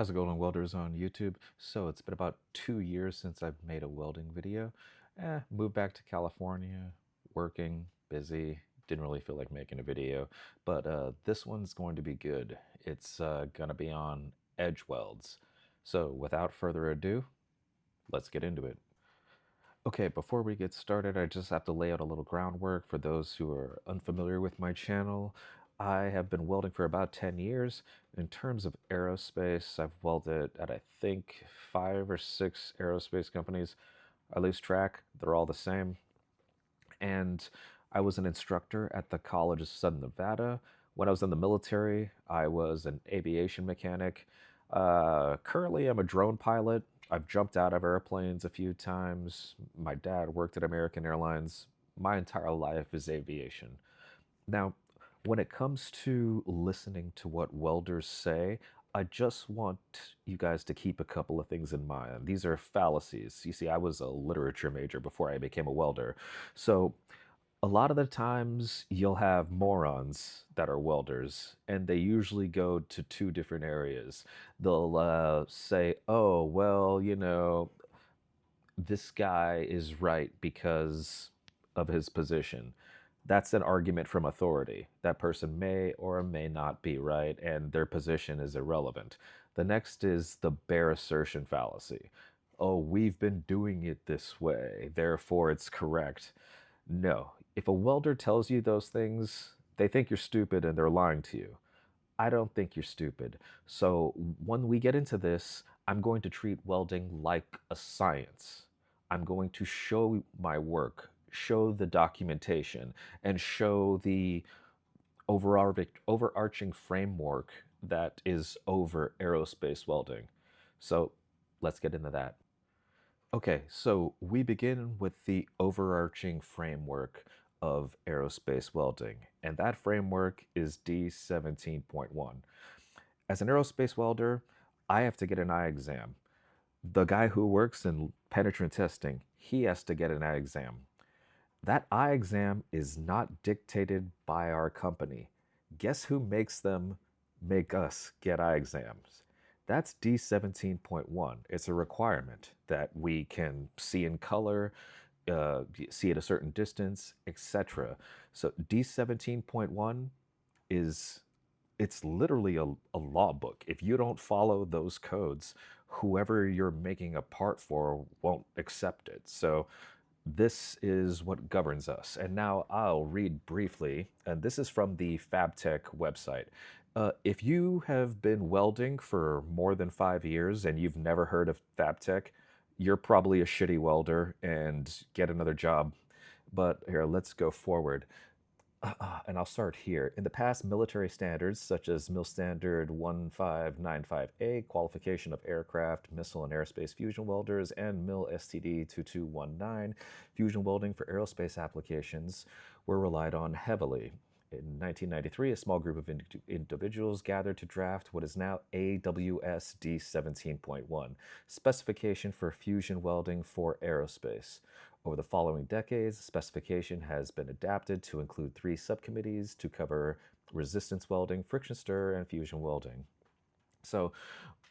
How's it going, welders on YouTube? So it's been about 2 years since I've made a welding video. Moved back to California, working, busy, didn't really feel like making a video, but this one's going to be good. It's gonna be on edge welds. So without further ado, let's get into it. Okay, before we get started, I just have to lay out a little groundwork for those who are unfamiliar with my channel. I have been welding for about 10 years. In terms of aerospace, I've welded at I think 5 or 6 aerospace companies. I lose track, they're all the same. And I was an instructor at the College of Southern Nevada. When I was in the military, I was an aviation mechanic. Currently, I'm a drone pilot. I've jumped out of airplanes a few times. My dad worked at American Airlines. My entire life is aviation. Now, when it comes to listening to what welders say, I just want you guys to keep a couple of things in mind. These are fallacies. You see, I was a literature major before I became a welder. So, a lot of the times you'll have morons that are welders, and they usually go to two different areas. They'll say, oh, well, this guy is right because of his position. That's an argument from authority. That person may or may not be right, and their position is irrelevant. The next is the bare assertion fallacy. Oh, we've been doing it this way, therefore it's correct. No. If a welder tells you those things, they think you're stupid and they're lying to you. I don't think you're stupid. So when we get into this, I'm going to treat welding like a science. I'm going to show my work, show the documentation, and show the overarching framework that is over aerospace welding. So let's get into that. Okay, so we begin with the overarching framework of aerospace welding, and that framework is D17.1. As an aerospace welder, I have to get an eye exam. The guy who works in penetrant testing, he has to get an eye exam. That eye exam is not dictated by our company. Guess who makes them make us get eye exams? That's D17.1. It's a requirement that we can see in color, see at a certain distance, etc. So D17.1 is it's literally a law book. If you don't follow those codes, whoever you're making a part for won't accept it. So this is what governs us. And now I'll read briefly, and this is from the FabTech website. If you have been welding for more than 5 years and you've never heard of FabTech, you're probably a shitty welder and get another job. But here, let's go forward. And I'll start here. In the past, military standards such as MIL Standard 1595A, qualification of aircraft, missile, and aerospace fusion welders, and MIL STD 2219, fusion welding for aerospace applications, were relied on heavily. In 1993, a small group of individuals gathered to draft what is now AWS-D 17.1, Specification for Fusion Welding for Aerospace. Over the following decades, the specification has been adapted to include 3 subcommittees to cover resistance welding, friction stir, and fusion welding. So,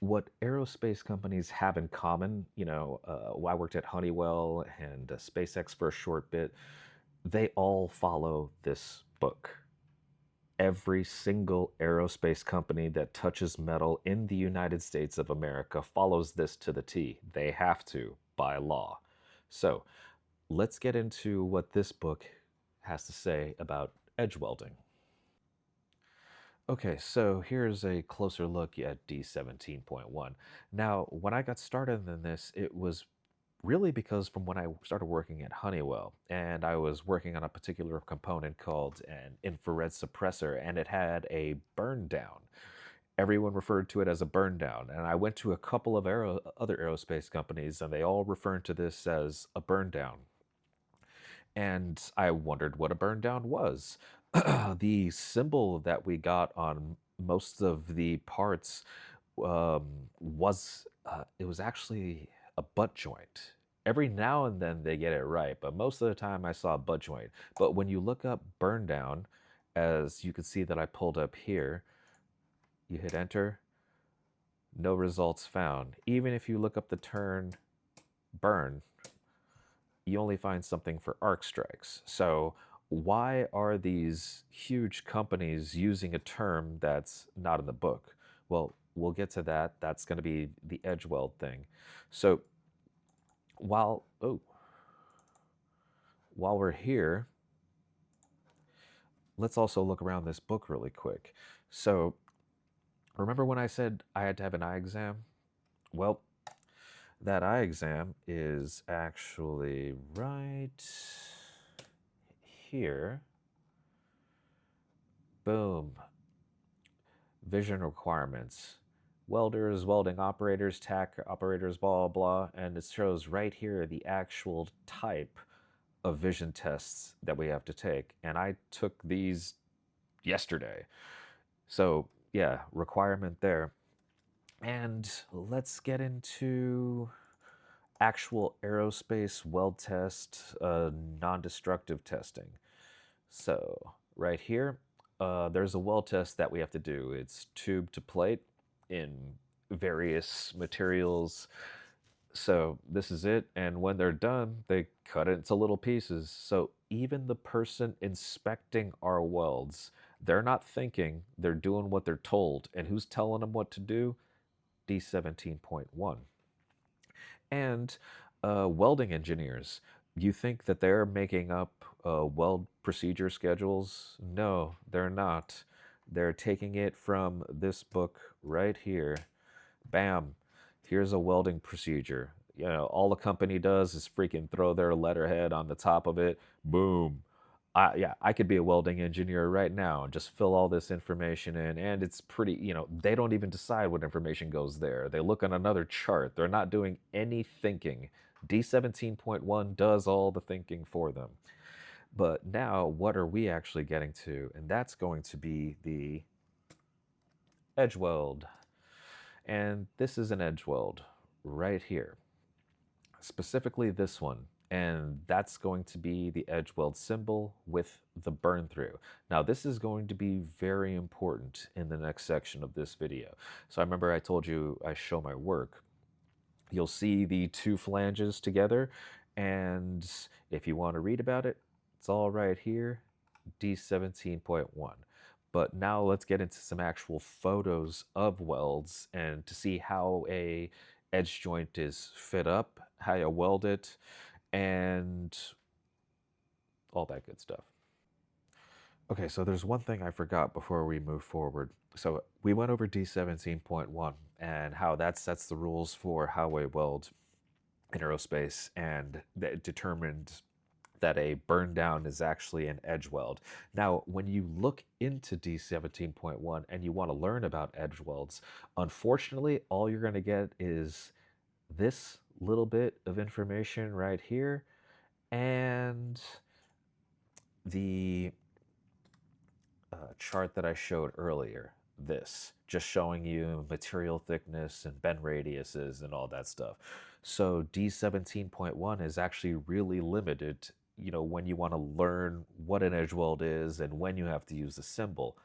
what aerospace companies have in common, I worked at Honeywell and SpaceX for a short bit, they all follow this book. Every single aerospace company that touches metal in the United States of America follows this to the T. They have to, by law. So, let's get into what this book has to say about edge welding. Okay, so here's a closer look at D17.1. Now, when I got started in this, it was really because from when I started working at Honeywell, and I was working on a particular component called an infrared suppressor, and it had a burn down. Everyone referred to it as a burn down, and I went to a couple of other aerospace companies, and they all referred to this as a burn down. And I wondered what a burn down was. The symbol that we got on most of the parts was it was actually a butt joint. Every now and then they get it right, but most of the time I saw a butt joint. But when you look up burn down, as you can see that I pulled up here, you hit enter, no results found. Even if you look up the term burn, you only find something for arc strikes. So why are these huge companies using a term that's not in the book? Well, we'll get to that. That's going to be the edge weld thing. So while oh, while we're here, let's also look around this book really quick. So remember when I said I had to have an eye exam? Well, that eye exam is actually right here. Boom. Vision requirements. Welders, welding operators, tack operators, blah, blah. And it shows right here the actual type of vision tests that we have to take. And I took these yesterday. So, yeah, requirement there. And let's get into actual aerospace weld test, non-destructive testing. So right here, there's a weld test that we have to do. It's tube to plate in various materials. So this is it. And when they're done, they cut it into little pieces. So even the person inspecting our welds, they're not thinking, they're doing what they're told. And who's telling them what to do? D17.1. And welding engineers, you think that they're making up weld procedure schedules? No, they're not. They're taking it from this book right here. Bam, here's a welding procedure. You know, all the company does is freaking throw their letterhead on the top of it. Boom. Yeah, I could be a welding engineer right now and just fill all this information in. And it's pretty, they don't even decide what information goes there. They look on another chart. They're not doing any thinking. D17.1 does all the thinking for them. But now, what are we actually getting to? And that's going to be the edge weld. And this is an edge weld right here, specifically this one. And that's going to be the edge weld symbol with the burn through. Now this is going to be very important in the next section of this video. So I remember I told you I show my work. You'll see the two flanges together, and if you want to read about it, it's all right here, D17.1. But now let's get into some actual photos of welds and to see how a edge joint is fit up, how you weld it, and all that good stuff. Okay, so there's one thing I forgot before we move forward. So we went over D17.1 and how that sets the rules for how a weld in aerospace, and that determined that a burn down is actually an edge weld. Now, when you look into D17.1 and you want to learn about edge welds, unfortunately, all you're going to get is this little bit of information right here and the chart that I showed earlier. This just showing you material thickness and bend radiuses and all that stuff. So D17.1 is actually really limited, when you want to learn what an edge weld is and when you have to use a symbol.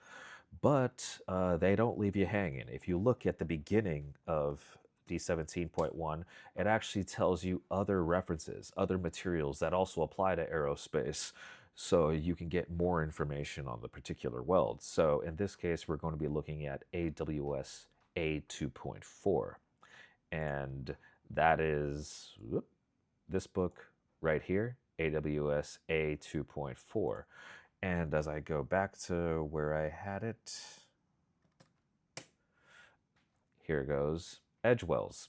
But they don't leave you hanging. If you look at the beginning of D17.1, it actually tells you other references, other materials that also apply to aerospace, so you can get more information on the particular weld. So in this case, we're going to be looking at AWS A2.4. And that is this book right here, AWS A2.4. And as I go back to where I had it, here goes edge welds.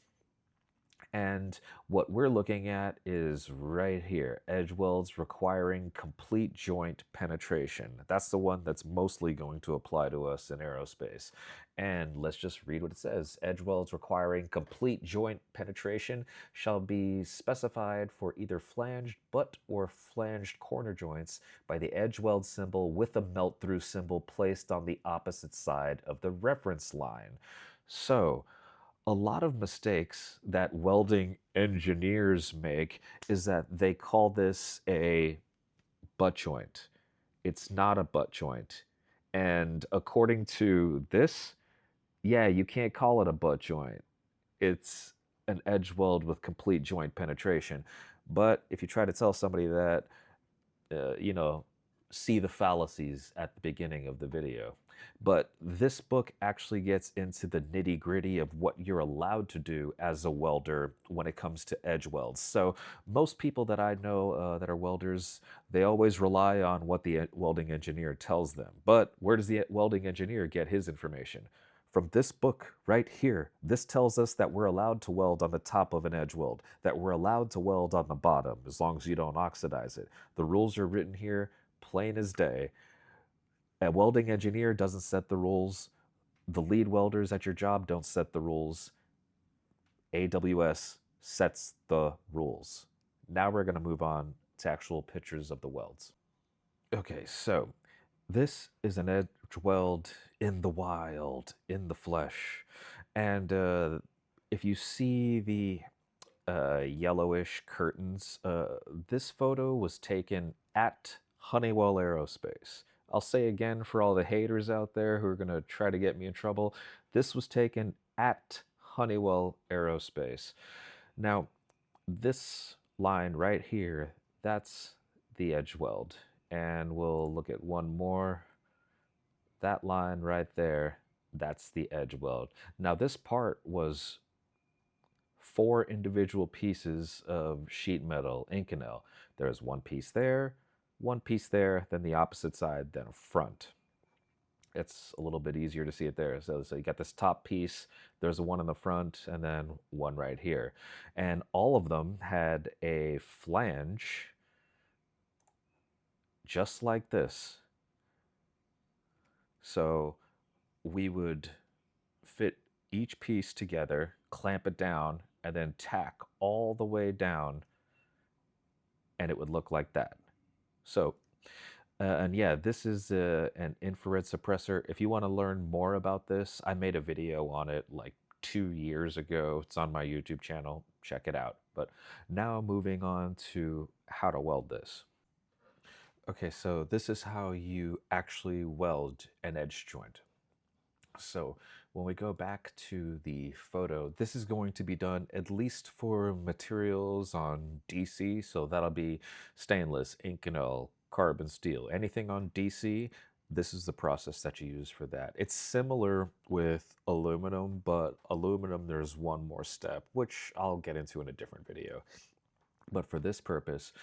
And what we're looking at is right here, edge welds requiring complete joint penetration. That's the one that's mostly going to apply to us in aerospace. And let's just read what it says. Edge welds requiring complete joint penetration shall be specified for either flanged butt or flanged corner joints by the edge weld symbol with a melt through symbol placed on the opposite side of the reference line. So, a lot of mistakes that welding engineers make is that they call this a butt joint. It's not a butt joint. And according to this, Yeah, you can't call it a butt joint. It's an edge weld with complete joint penetration. But if you try to tell somebody that, you know, see the fallacies at the beginning of the video. But this book actually gets into the nitty gritty of what you're allowed to do as a welder when it comes to edge welds. So, most people that I know that are welders, they always rely on what the welding engineer tells them. But where does the welding engineer get his information? From this book right here. This tells us that we're allowed to weld on the top of an edge weld, that we're allowed to weld on the bottom as long as you don't oxidize it. The rules are written here, plain as day. A welding engineer doesn't set the rules. The lead welders at your job don't set the rules. AWS sets the rules. Now we're going to move on to actual pictures of the welds. Okay, so this is an edge weld in the wild, in the flesh. And if you see the yellowish curtains, this photo was taken at Honeywell Aerospace. I'll say again for all the haters out there who are going to try to get me in trouble, this was taken at Honeywell Aerospace. Now, this line right here, that's the edge weld. And we'll look at one more. That line right there, that's the edge weld. Now, this part was four individual pieces of sheet metal Inconel. There's one piece there, one piece there, then the opposite side, then front. It's a little bit easier to see it there. So you got this top piece, there's one in the front, and then one right here. And all of them had a flange just like this. So we would fit each piece together, clamp it down, and then tack all the way down, and it would look like that. So, and yeah, this is an infrared suppressor. If you want to learn more about this, I made a video on it like 2 years ago. It's on my YouTube channel. Check it out. But now moving on to how to weld this. Okay, so this is how you actually weld an edge joint. So when we go back to the photo, this is going to be done at least for materials on DC. So that'll be stainless, Inconel, carbon steel, anything on DC. This is the process that you use for that. It's similar with aluminum, but aluminum, there's one more step, which I'll get into in a different video. But for this purpose,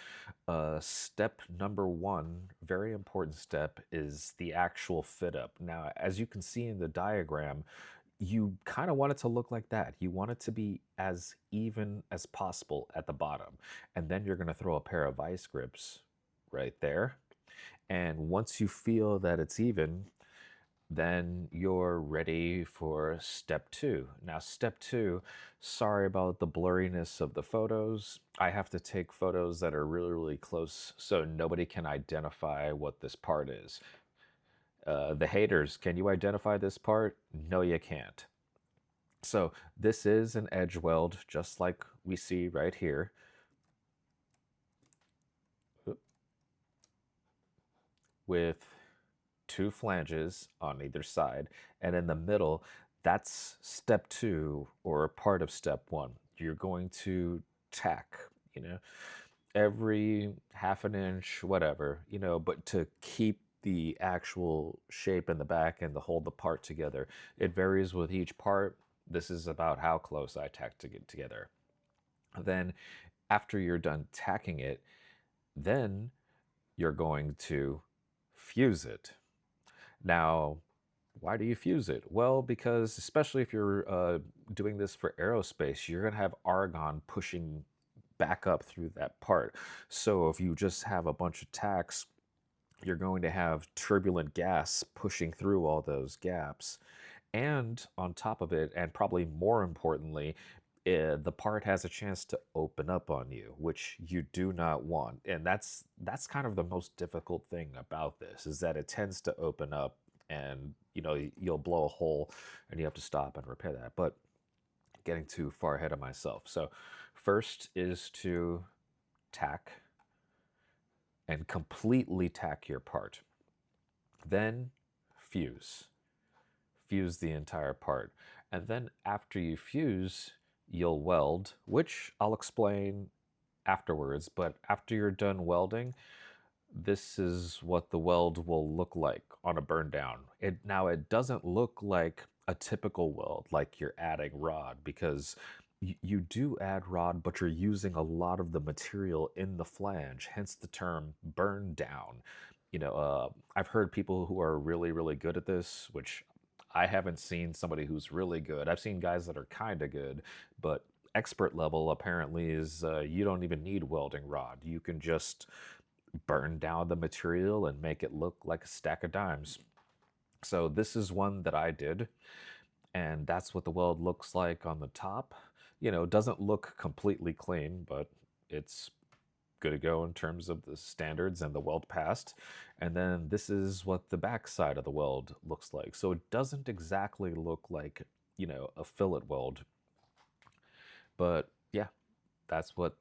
step number one, very important step, is the actual fit up. Now, as you can see in the diagram, you kind of want it to look like that. You want it to be as even as possible at the bottom. And then you're going to throw a pair of vice grips right there. And once you feel that it's even, then you're ready for step two. Now, step two, sorry about the blurriness of the photos. I have to take photos that are really, really close so nobody can identify what this part is. The haters, can you identify this part? No, you can't. So this is an edge weld, just like we see right here. With two flanges on either side, and in the middle, that's step two or part of step one. You're going to tack, you know, every half an inch, whatever, you know, but to keep the actual shape in the back and to hold the part together. It varies with each part. This is about how close I tack to get together. Then, after you're done tacking it, then you're going to fuse it. Now, why do you fuse it? Well, because especially if you're doing this for aerospace, you're going to have argon pushing back up through that part. So if you just have a bunch of tacks, you're going to have turbulent gas pushing through all those gaps. And on top of it, and probably more importantly, the part has a chance to open up on you, which you do not want. And that's kind of the most difficult thing about this, is that it tends to open up, and you'll blow a hole and you have to stop and repair that. But getting too far ahead of myself. So first is to tack and completely tack your part. Then fuse. fuse the entire part. And then after you fuse, you'll weld, which I'll explain afterwards. But after you're done welding, this is what the weld will look like on a burn down. It doesn't look like a typical weld, like you're adding rod, because you do add rod, but you're using a lot of the material in the flange, hence the term burn down. I've heard people who are really, really good at this, which I haven't seen somebody who's really good. I've seen guys that are kind of good, but expert level apparently is you don't even need welding rod. You can just burn down the material and make it look like a stack of dimes. So this is one that I did, and that's what the weld looks like on the top. It doesn't look completely clean, but it's good to go in terms of the standards and the weld passed. And then this is what the back side of the weld looks like. So it doesn't exactly look like, a fillet weld. But yeah, that's what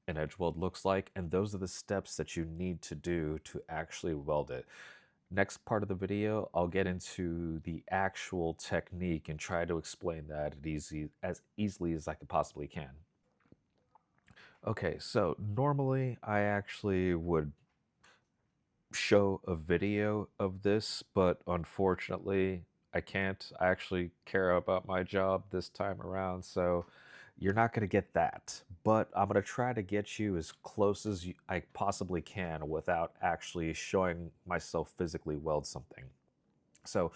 an edge weld looks like, and those are the steps that you need to do to actually weld it. Next part of the video, I'll get into the actual technique and try to explain that as easily as I could possibly can. Okay, so normally I actually would show a video of this, but unfortunately I can't. I actually care about my job this time around, so you're not going to get that. But I'm going to try to get you as close as I possibly can without actually showing myself physically weld something. So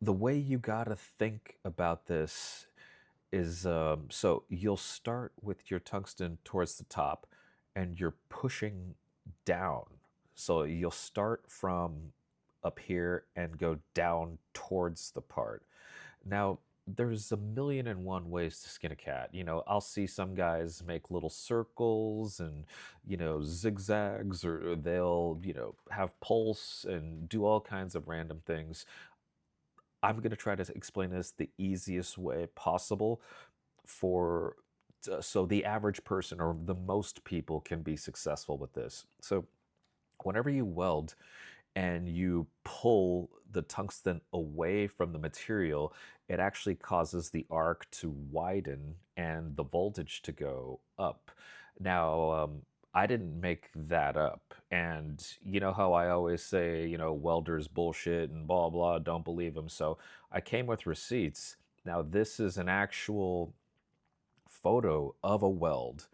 the way you got to think about this is so you'll start with your tungsten towards the top and you're pushing down. So you'll start from up here and go down towards the part. Now, there's a million and one ways to skin a cat. I'll see some guys make little circles and, zigzags, or they'll, have pulse and do all kinds of random things. I'm going to try to explain this the easiest way possible for so the average person or the most people can be successful with this. So whenever you weld and you pull the tungsten away from the material, it actually causes the arc to widen and the voltage to go up. Now, I didn't make that up. And you know how I always say, welders bullshit and blah, blah, don't believe them. So I came with receipts. Now, this is an actual photo of a weld,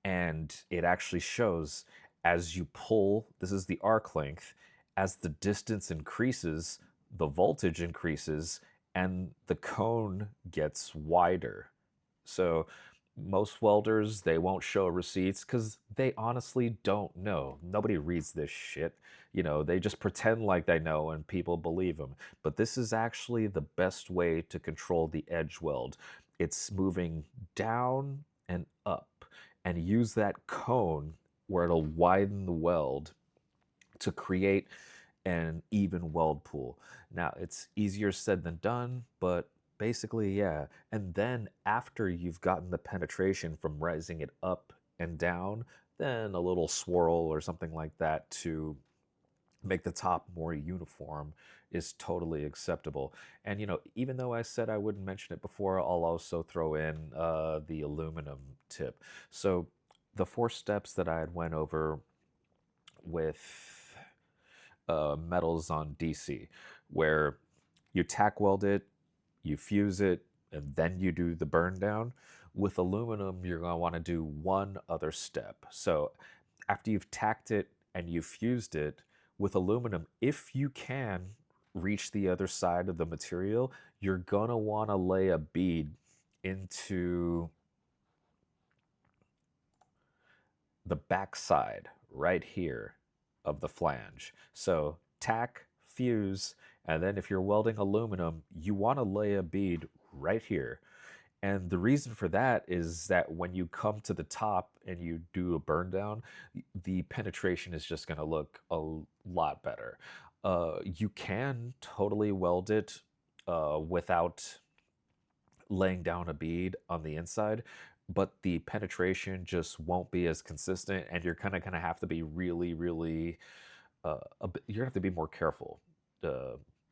and it actually shows as you pull, this is the arc length, as the distance increases, the voltage increases, and the cone gets wider. So most welders, they won't show receipts because they honestly don't know. Nobody reads this shit. They just pretend like they know and people believe them. But this is actually the best way to control the edge weld. It's moving down and up, and use that cone where it'll widen the weld to create an even weld pool. Now, it's easier said than done, but basically, yeah. And then after you've gotten the penetration from rising it up and down, then a little swirl or something like that to make the top more uniform is totally acceptable. And even though I said I wouldn't mention it before, I'll also throw in the aluminum tip. So the 4 steps that I had went over with metals on DC, where you tack weld it, you fuse it, and then you do the burn down. With aluminum, you're going to want to do one other step. So after you've tacked it and you've fused it, with aluminum, if you can reach the other side of the material, you're going to want to lay a bead into the back side right here of the flange. So tack, fuse, and then if you're welding aluminum, you want to lay a bead right here. And the reason for that is that when you come to the top and you do a burn down, the penetration is just going to look a lot better. You can totally weld it without laying down a bead on the inside, but the penetration just won't be as consistent, and you're kind of have to be really, really, you're gonna have to be more careful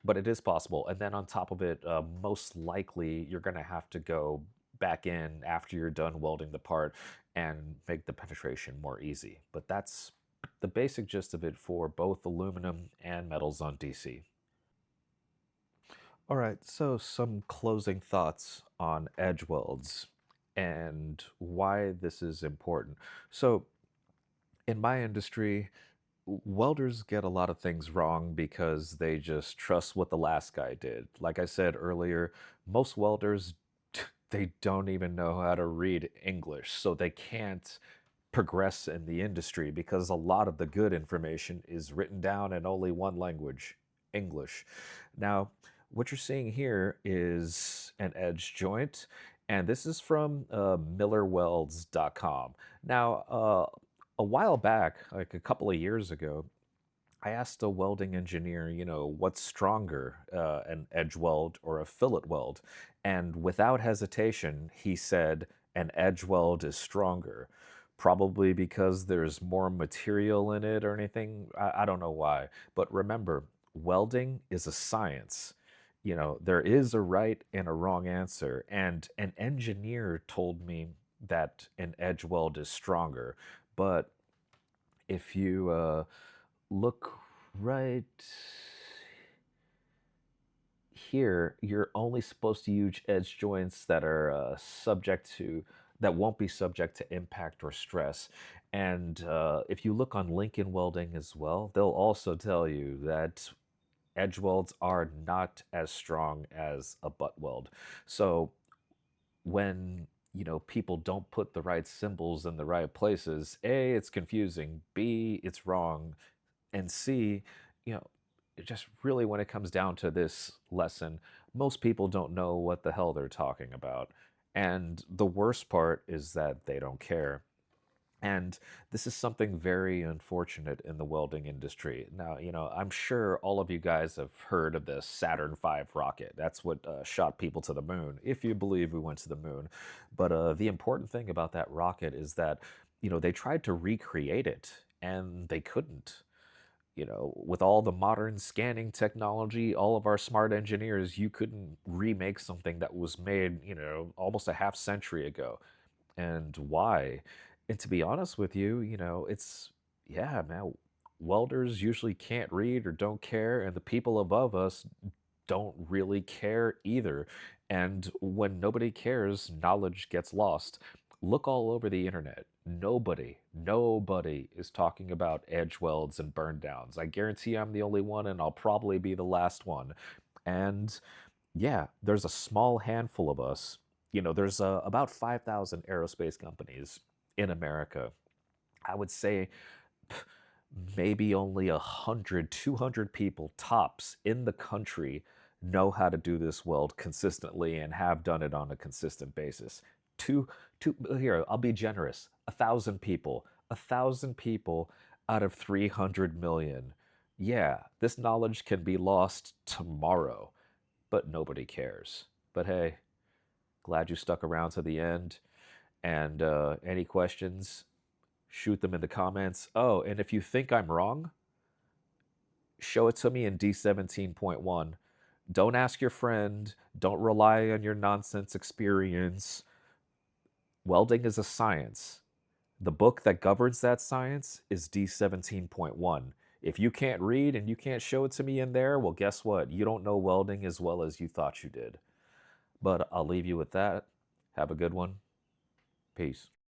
but it is possible. And then on top of it, most likely you're going to have to go back in after you're done welding the part and make the penetration more easy. But that's the basic gist of it for both aluminum and metals on DC. All right, so some closing thoughts on edge welds and why this is important. So, in my industry, welders get a lot of things wrong because they just trust what the last guy did. Like I said earlier, most welders they don't even know how to read English, so they can't progress in the industry because a lot of the good information is written down in only one language, English. Now, what you're seeing here is an edge joint, and this is from millerwelds.com. Now, a while back, like a couple of years ago, I asked a welding engineer, what's stronger, an edge weld or a fillet weld? And without hesitation, he said an edge weld is stronger. Probably because there's more material in it or anything. I don't know why. But remember, welding is a science. There is a right and a wrong answer. And an engineer told me that an edge weld is stronger. But if you look right here, you're only supposed to use edge joints that are that won't be subject to impact or stress. And if you look on Lincoln Welding as well, they'll also tell you that edge welds are not as strong as a butt weld. So when people don't put the right symbols in the right places, A, it's confusing, B, it's wrong, and C, you know, just really when it comes down to this lesson, most people don't know what the hell they're talking about. And the worst part is that they don't care. And this is something very unfortunate in the welding industry. Now, I'm sure all of you guys have heard of the Saturn V rocket. That's what shot people to the moon, if you believe we went to the moon. But the important thing about that rocket is that, they tried to recreate it and they couldn't. With all the modern scanning technology, all of our smart engineers, you couldn't remake something that was made, almost a half century ago. And why? And to be honest with you, yeah, man, welders usually can't read or don't care, and the people above us don't really care either. And when nobody cares, knowledge gets lost. Look all over the internet. Nobody is talking about edge welds and burn downs. I guarantee I'm the only one, and I'll probably be the last one. And yeah, there's a small handful of us. There's about 5,000 aerospace companies in America. I would say maybe only 100, 200 people tops in the country know how to do this weld consistently and have done it on a consistent basis. Here, I'll be generous. 1,000 people. 1,000 people out of 300 million. Yeah, this knowledge can be lost tomorrow, but nobody cares. But hey, glad you stuck around to the end. And any questions, shoot them in the comments. Oh, and if you think I'm wrong, show it to me in D17.1. Don't ask your friend. Don't rely on your nonsense experience. Welding is a science. The book that governs that science is D17.1. If you can't read and you can't show it to me in there, well, guess what? You don't know welding as well as you thought you did. But I'll leave you with that. Have a good one. Peace.